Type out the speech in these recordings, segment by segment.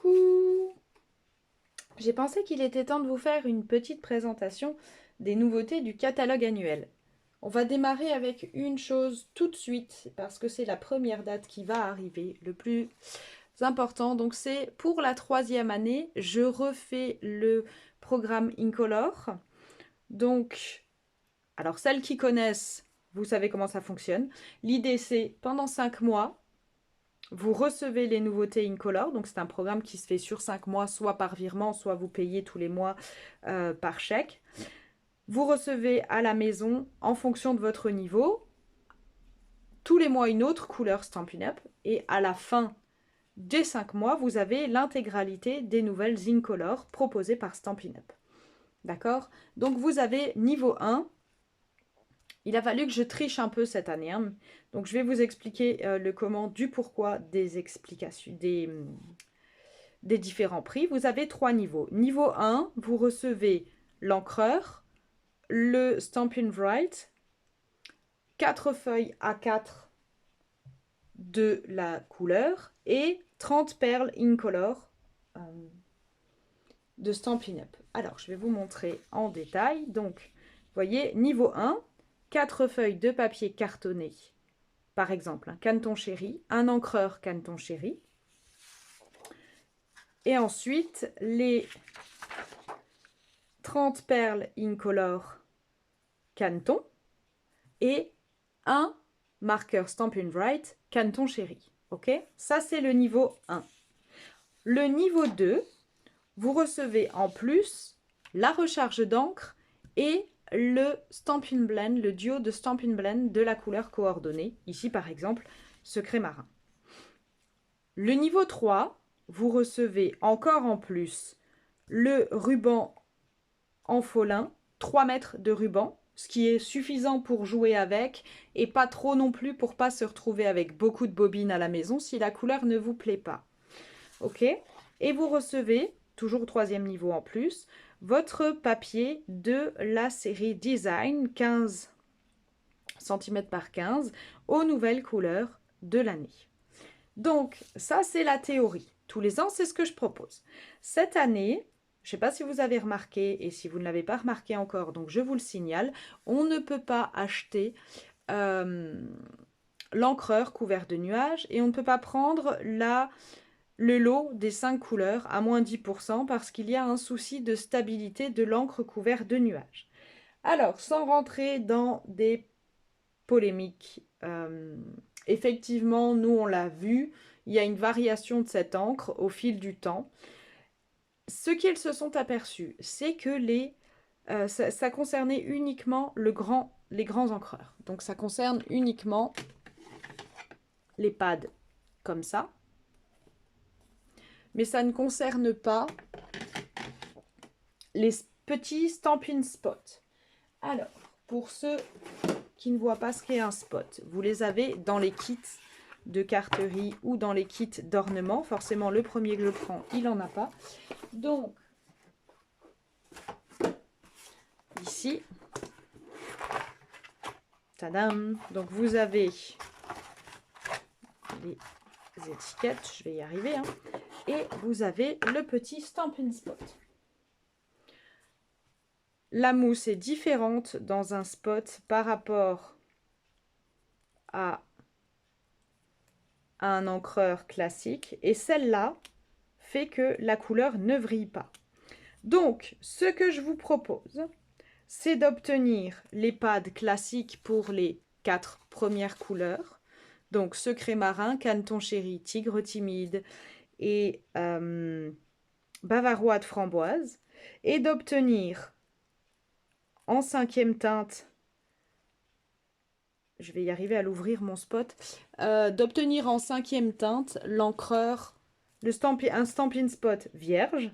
Coucou! J'ai pensé qu'il était temps de vous faire une petite présentation des nouveautés du catalogue annuel. On va démarrer avec une chose tout de suite parce que c'est la première date qui va arriver, le plus important. Donc c'est pour la 3e année, je refais le programme Incolor. Donc, alors celles qui connaissent, vous savez comment ça fonctionne. L'idée c'est pendant 5 mois, vous recevez les nouveautés Incolor, donc c'est un programme qui se fait sur 5 mois, soit par virement, soit vous payez tous les mois par chèque. Vous recevez à la maison, en fonction de votre niveau, tous les mois une autre couleur Stampin' Up, et à la fin des 5 mois, vous avez l'intégralité des nouvelles Incolor proposées par Stampin' Up. D'accord? Donc vous avez niveau 1. Il a fallu que je triche un peu cette année, hein. Donc je vais vous expliquer le comment, du pourquoi des explications, des différents prix. Vous avez 3 niveaux. Niveau 1, vous recevez l'encreur, le Stampin' Write, 4 feuilles A4 de la couleur et 30 perles Incolor de Stampin' Up. Alors, je vais vous montrer en détail. Donc, vous voyez, niveau 1, 4 feuilles de papier cartonné, par exemple, un Canton Chéri, un encreur Canton Chéri. Et ensuite, les 30 perles Incolor Canton et un marqueur Stampin' Write Canton Chéri. Ok? Ça, c'est le niveau 1. Le niveau 2, vous recevez en plus la recharge d'encre et le Stampin' Blend, le duo de Stampin' Blend de la couleur coordonnée. Ici, par exemple, Secret Marin. Le niveau 3, vous recevez encore en plus le ruban en faux lin, 3 mètres de ruban, ce qui est suffisant pour jouer avec et pas trop non plus pour pas se retrouver avec beaucoup de bobines à la maison si la couleur ne vous plaît pas. Ok? Et vous recevez, toujours au 3e niveau en plus, votre papier de la série Design 15 cm par 15 aux nouvelles couleurs de l'année. Donc, ça, c'est la théorie. Tous les ans, c'est ce que je propose. Cette année, je ne sais pas si vous avez remarqué, et si vous ne l'avez pas remarqué encore, donc je vous le signale, on ne peut pas acheter l'encreur couvert de nuages et on ne peut pas prendre le lot des 5 couleurs à moins 10% parce qu'il y a un souci de stabilité de l'encre couvert de nuages. Alors, sans rentrer dans des polémiques, effectivement, nous on l'a vu, il y a une variation de cette encre au fil du temps. Ce qu'ils se sont aperçus, c'est que ça concernait uniquement les grands encreurs. Donc ça concerne uniquement les pads comme ça. Mais ça ne concerne pas les petits Stampin' Spots. Alors, pour ceux qui ne voient pas ce qu'est un spot, vous les avez dans les kits de carterie ou dans les kits d'ornement. Forcément, le premier que je prends, il n'en a pas. Donc, ici, tadam, donc vous avez les étiquettes, je vais y arriver, hein, et vous avez le petit Stampin' Spot. La mousse est différente dans un spot par rapport à un encreur classique, et celle-là fait que la couleur ne vrille pas. Donc, ce que je vous propose, c'est d'obtenir les pads classiques pour les 4 premières couleurs. Donc, Secret Marin, Canton Chéri, Tigre Timide et Bavarois de Framboise. Et d'obtenir en 5e teinte, je vais y arriver à l'ouvrir mon spot, d'obtenir en 5e teinte l'encreur, un Stampin' Spot vierge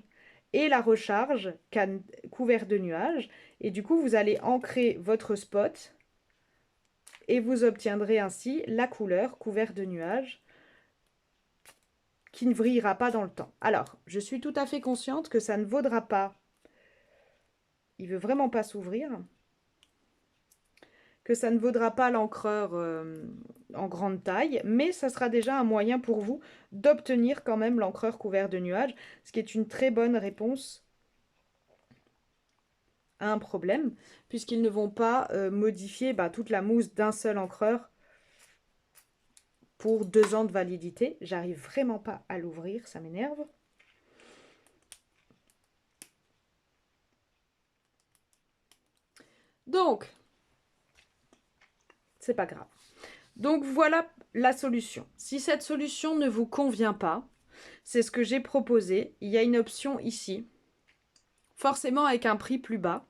et la recharge couvert de nuages. Et du coup, vous allez ancrer votre spot et vous obtiendrez ainsi la couleur couvert de nuages qui ne vrillera pas dans le temps. Alors, je suis tout à fait consciente que ça ne vaudra pas. Il veut vraiment pas s'ouvrir. que ça ne vaudra pas l'encreur en grande taille, mais ça sera déjà un moyen pour vous d'obtenir quand même l'encreur couvert de nuages, ce qui est une très bonne réponse à un problème, puisqu'ils ne vont pas modifier toute la mousse d'un seul encreur pour 2 ans de validité. J'arrive vraiment pas à l'ouvrir, ça m'énerve. Donc, c'est pas grave. Donc voilà la solution. Si cette solution ne vous convient pas, c'est ce que j'ai proposé. Il y a une option ici, forcément avec un prix plus bas,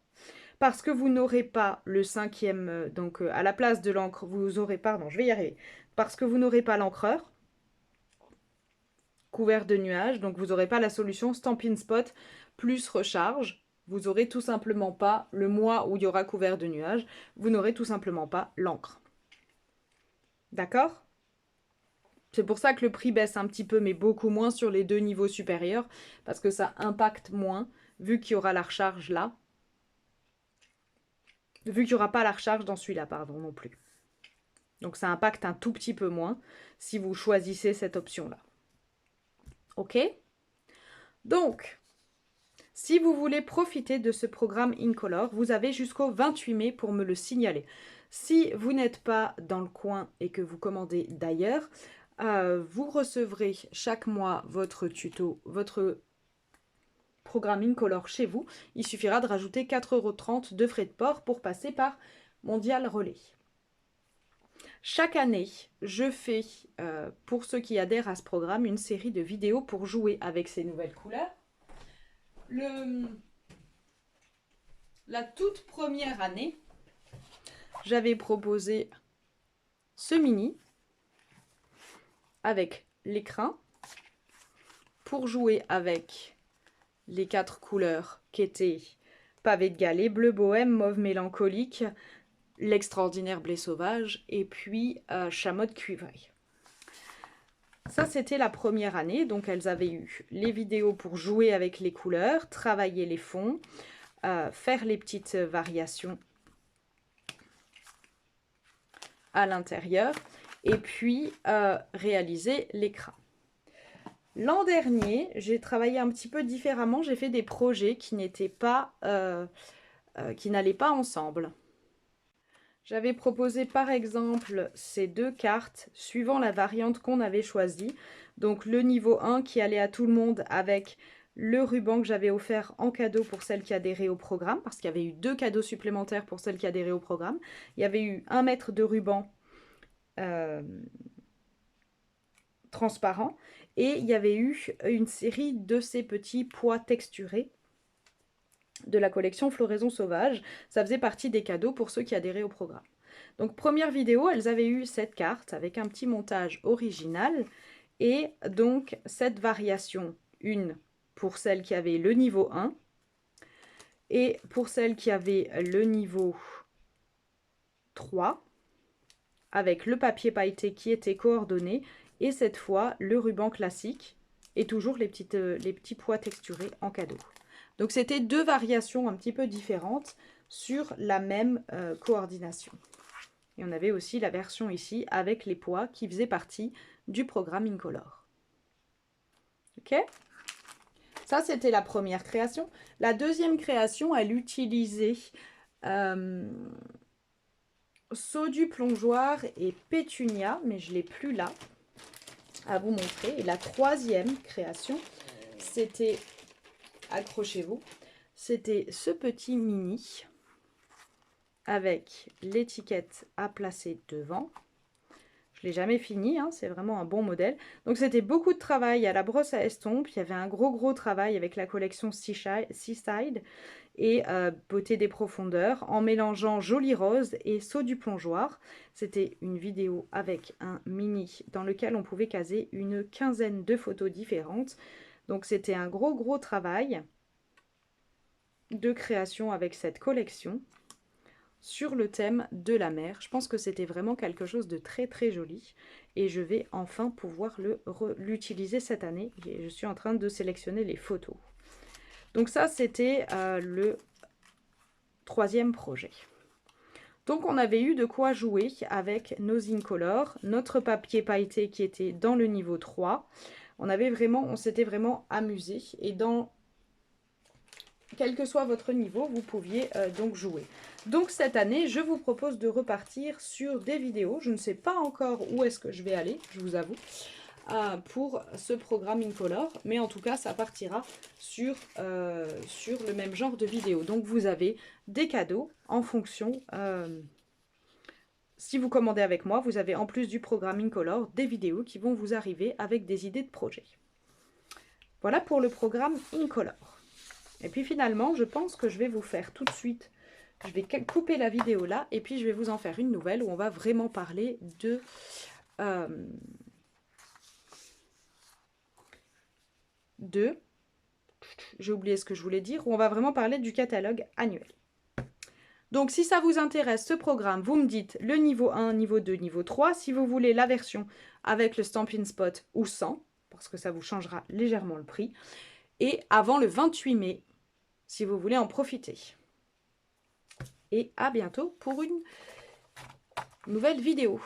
parce que vous n'aurez pas le 5e, donc à la place de l'encre, vous aurez, pardon, je vais y arriver, parce que vous n'aurez pas l'encreur couvert de nuages, donc vous n'aurez pas la solution Stampin' Spot plus recharge. Vous n'aurez tout simplement pas le mois où il y aura couvert de nuages, vous n'aurez tout simplement pas l'encre. D'accord? C'est pour ça que le prix baisse un petit peu, mais beaucoup moins sur les 2 niveaux supérieurs, parce que ça impacte moins, vu qu'il y aura la recharge là. Vu qu'il n'y aura pas la recharge dans celui-là, pardon, non plus. Donc ça impacte un tout petit peu moins si vous choisissez cette option-là. Ok? Donc, si vous voulez profiter de ce programme Incolor, vous avez jusqu'au 28 mai pour me le signaler. Si vous n'êtes pas dans le coin et que vous commandez d'ailleurs, vous recevrez chaque mois votre tuto, votre programme Incolor chez vous. Il suffira de rajouter 4,30 € de frais de port pour passer par Mondial Relais. Chaque année, je fais, pour ceux qui adhèrent à ce programme, une série de vidéos pour jouer avec ces nouvelles couleurs. La toute première année, j'avais proposé ce mini avec l'écrin pour jouer avec les 4 couleurs qui étaient pavé de Galets, bleu bohème, mauve mélancolique, l'extraordinaire blé sauvage et puis chamotte cuivrée. Ça, c'était la première année, donc elles avaient eu les vidéos pour jouer avec les couleurs, travailler les fonds, faire les petites variations à l'intérieur et puis réaliser l'écran. L'an dernier, j'ai travaillé un petit peu différemment, j'ai fait des projets qui n'étaient pas, qui n'allaient pas ensemble. J'avais proposé par exemple ces 2 cartes suivant la variante qu'on avait choisie. Donc le niveau 1 qui allait à tout le monde avec le ruban que j'avais offert en cadeau pour celle qui adhérait au programme, parce qu'il y avait eu 2 cadeaux supplémentaires pour celle qui adhérait au programme. Il y avait eu 1 mètre de ruban transparent et il y avait eu une série de ces petits pois texturés de la collection Floraison Sauvage. Ça faisait partie des cadeaux pour ceux qui adhéraient au programme. Donc première vidéo, elles avaient eu cette carte avec un petit montage original et donc cette variation, une pour celle qui avait le niveau 1 et pour celle qui avait le niveau 3 avec le papier pailleté qui était coordonné et cette fois le ruban classique et toujours les petits pois texturés en cadeau. Donc c'était 2 variations un petit peu différentes sur la même coordination. Et on avait aussi la version ici avec les pois qui faisaient partie du programme Incolor. Ok? Ça, c'était la première création. La deuxième création, elle utilisait Saut du plongeoir et pétunia, mais je ne l'ai plus là à vous montrer. Et la troisième création, c'était, accrochez-vous, c'était ce petit mini avec l'étiquette à placer devant. Je ne l'ai jamais fini, hein, c'est vraiment un bon modèle. Donc c'était beaucoup de travail à la brosse à estompe. Il y avait un gros travail avec la collection Seaside et beauté des profondeurs en mélangeant joli rose et saut du plongeoir. C'était une vidéo avec un mini dans lequel on pouvait caser une quinzaine de photos différentes. Donc c'était un gros travail de création avec cette collection sur le thème de la mer. Je pense que c'était vraiment quelque chose de très joli et je vais enfin pouvoir l'utiliser cette année. Et je suis en train de sélectionner les photos. Donc ça, c'était le troisième projet. Donc on avait eu de quoi jouer avec nos Incolor, notre papier pailleté qui était dans le niveau 3. On s'était vraiment amusé et quel que soit votre niveau, vous pouviez donc jouer. Donc cette année, je vous propose de repartir sur des vidéos. Je ne sais pas encore où est-ce que je vais aller, je vous avoue, pour ce programme Incolor. Mais en tout cas, ça partira sur le même genre de vidéo. Donc vous avez des cadeaux en fonction... si vous commandez avec moi, vous avez en plus du programme Incolor des vidéos qui vont vous arriver avec des idées de projet. Voilà pour le programme Incolor. Et puis finalement, je pense que je vais vous faire tout de suite, je vais couper la vidéo là, et puis je vais vous en faire une nouvelle où on va vraiment parler j'ai oublié ce que je voulais dire, où on va vraiment parler du catalogue annuel. Donc si ça vous intéresse ce programme, vous me dites le niveau 1, niveau 2, niveau 3. Si vous voulez la version avec le Stampin' Spot ou sans, parce que ça vous changera légèrement le prix. Et avant le 28 mai, si vous voulez en profiter. Et à bientôt pour une nouvelle vidéo.